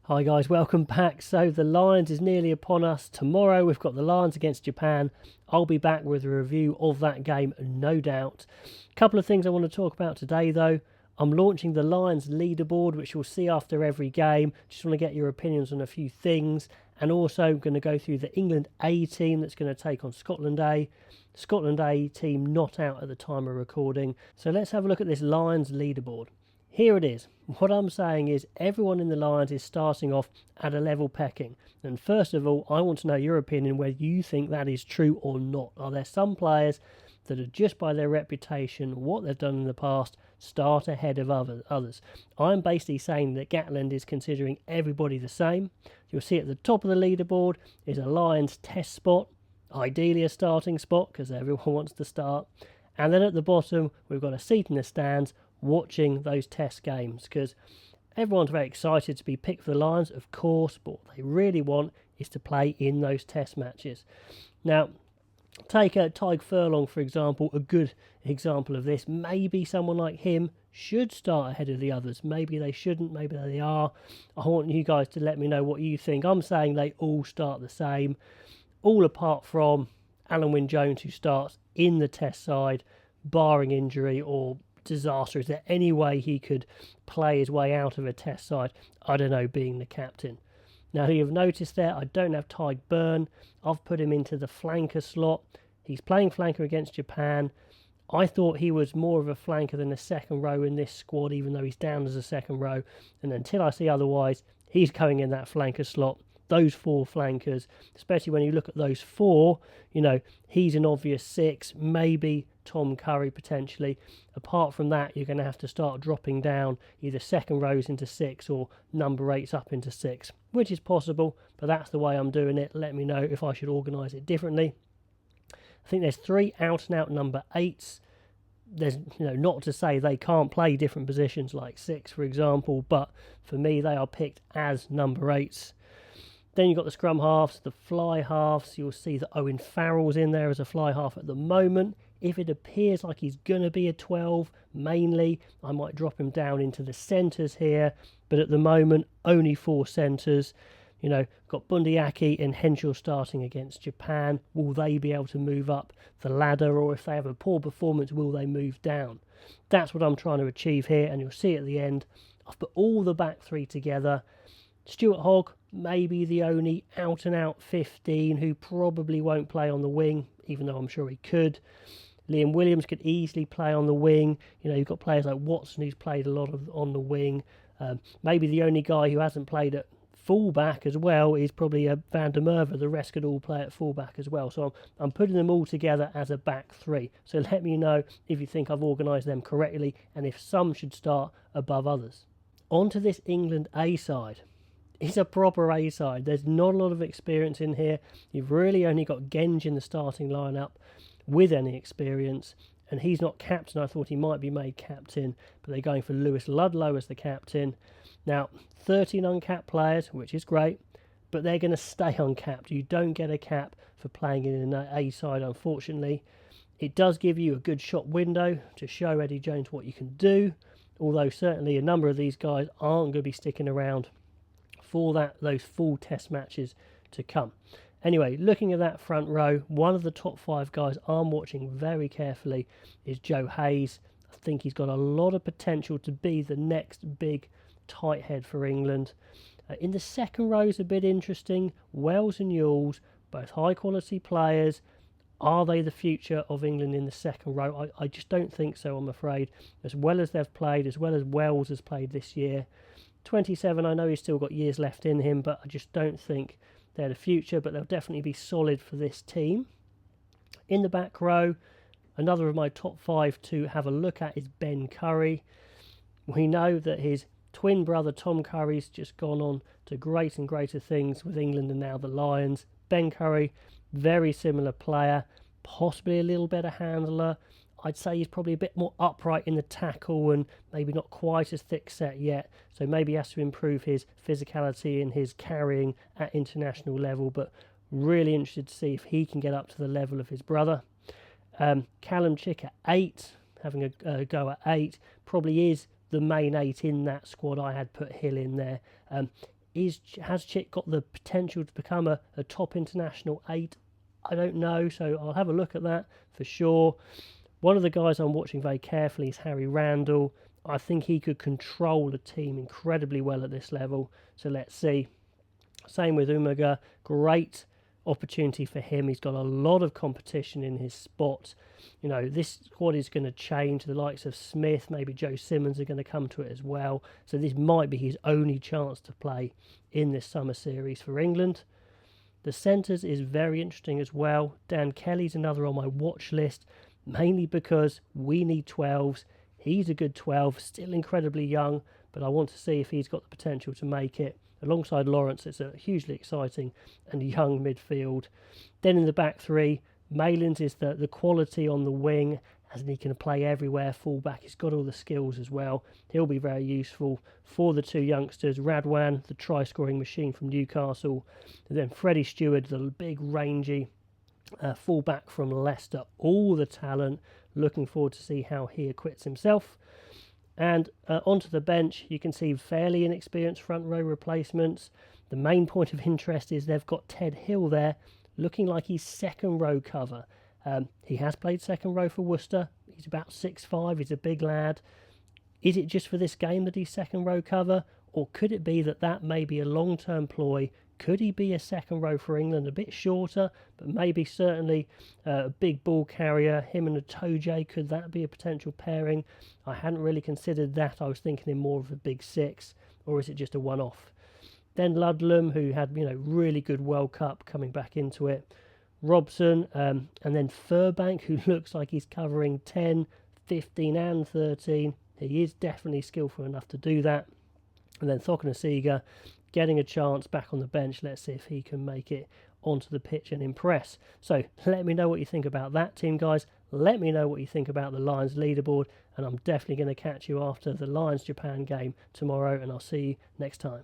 Hi guys, welcome back. So the Lions is nearly upon us. Tomorrow we've got the Lions against Japan. I'll be back with a review of that game, no doubt. A couple of things I want to talk about today though. I'm launching the Lions leaderboard, which you'll see after every game. Just want to get your opinions on a few things. And also going to go through the England A team that's going to take on Scotland A. Scotland A team not out at the time of recording. So let's have a look at this Lions leaderboard. Here it is. What I'm saying is everyone in the Lions is starting off at a level pecking. And first of all, I want to know your opinion whether you think that is true or not. Are there some players that are just by their reputation, what they've done in the past, start ahead of others? I'm basically saying that Gatland is considering everybody the same. You'll see at the top of the leaderboard is a Lions test spot, ideally a starting spot because everyone wants to start. And then at the bottom, we've got a seat in the stands watching those test games because everyone's very excited to be picked for the Lions, of course, but what they really want is to play in those test matches. Now, take Tyg Furlong, for example, a good example of this. Maybe someone like him should start ahead of the others. Maybe they shouldn't, maybe they are. I want you guys to let me know what you think. I'm saying they all start the same, all apart from Alan Wynne-Jones, who starts in the test side, barring injury or disaster. Is there any way he could play his way out of a test side? I don't know, being the captain. Now, you've noticed there, I don't have Tyg Byrne. I've put him into the flanker slot. He's playing flanker against Japan. I thought he was more of a flanker than a second row in this squad, even though he's down as a second row. And until I see otherwise, he's going in that flanker slot. Those four flankers, especially when you look at those four, he's an obvious six, maybe Tom Curry potentially. Apart from that, you're going to have to start dropping down either second rows into six or number eights up into six, which is possible, but that's the way I'm doing it. Let me know if I should organise it differently. I think there's three out-and-out number eights. There's, not to say they can't play different positions like six, for example, but for me, they are picked as number eights. Then you've got the scrum halves, the fly halves. You'll see that Owen Farrell's in there as a fly half at the moment. If it appears like he's going to be a 12, mainly, I might drop him down into the centres here. But at the moment, only four centres. Got Bundyaki and Henshaw starting against Japan. Will they be able to move up the ladder? Or if they have a poor performance, will they move down? That's what I'm trying to achieve here. And you'll see at the end, I've put all the back three together. Stuart Hogg, maybe the only out-and-out 15 who probably won't play on the wing, even though I'm sure he could. Liam Williams could easily play on the wing. You've got players like Watson who's played a lot on the wing. Maybe the only guy who hasn't played at fullback as well is probably Van der Merwe. The rest could all play at fullback as well. So I'm putting them all together as a back three. So let me know if you think I've organised them correctly and if some should start above others. On to this England A side. It's a proper A side. There's not a lot of experience in here. You've really only got Genge in the starting lineup with any experience, and he's not captain. I thought he might be made captain, but they're going for Lewis Ludlow as the captain. Now, 13 uncapped players, which is great, but they're going to stay uncapped. You don't get a cap for playing in an A side, unfortunately. It does give you a good shot window to show Eddie Jones what you can do, although certainly a number of these guys aren't going to be sticking around for those full test matches to come. Anyway, looking at that front row, one of the top five guys I'm watching very carefully is Joe Hayes. I think he's got a lot of potential to be the next big tight head for England. In the second row is a bit interesting. Wells and Ewells, both high quality players. Are they the future of England in the second row? I just don't think so, I'm afraid. As well as they've played, as well as Wells has played this year. 27, I know he's still got years left in him, but I just don't think they're the future, but they'll definitely be solid for this team. In the back row, another of my top five to have a look at is Ben Curry. We know that his twin brother Tom Curry's just gone on to great and greater things with England and now the Lions. Ben Curry, very similar player, possibly a little better handler. I'd say he's probably a bit more upright in the tackle and maybe not quite as thick set yet. So maybe he has to improve his physicality and his carrying at international level. But really interested to see if he can get up to the level of his brother. Callum Chick at 8, having a go at 8, probably is the main 8 in that squad. I had put Hill in there. Has Chick got the potential to become a top international 8? I don't know, so I'll have a look at that for sure. One of the guys I'm watching very carefully is Harry Randall. I think he could control the team incredibly well at this level, so let's see. Same with Umaga, great opportunity for him. He's got a lot of competition in his spot. You know, this squad is going to change. The likes of Smith, maybe Joe Simmons are going to come to it as well. So this might be his only chance to play in this summer series for England. The centres is very interesting as well. Dan Kelly's another on my watch list, mainly because we need 12s. He's a good 12, still incredibly young, but I want to see if he's got the potential to make it. Alongside Lawrence, it's a hugely exciting and young midfield. Then in the back three, Malins is the quality on the wing, as he can play everywhere, fullback. He's got all the skills as well. He'll be very useful for the two youngsters. Radwan, the try-scoring machine from Newcastle. And then Freddie Stewart, the big, rangy fullback from Leicester. All the talent. Looking forward to see how he acquits himself. And onto the bench, you can see fairly inexperienced front row replacements. The main point of interest is they've got Ted Hill there, looking like he's second row cover. He has played second row for Worcester. He's about 6'5", he's a big lad. Is it just for this game that he's second row cover? Or could it be that may be a long-term ploy? Could he be a second row for England, a bit shorter, but maybe certainly a big ball carrier? Him and a Toje, could that be a potential pairing? I hadn't really considered that. I was thinking in more of a big six, or is it just a one-off? Then Ludlam, who had really good World Cup coming back into it. Robson, and then Furbank, who looks like he's covering 10, 15 and 13. He is definitely skillful enough to do that. And then Thokanasiga getting a chance back on the bench. Let's see if he can make it onto the pitch and impress. So let me know what you think about that team, guys. Let me know what you think about the Lions leaderboard, and I'm definitely going to catch you after the Lions-Japan game tomorrow, and I'll see you next time.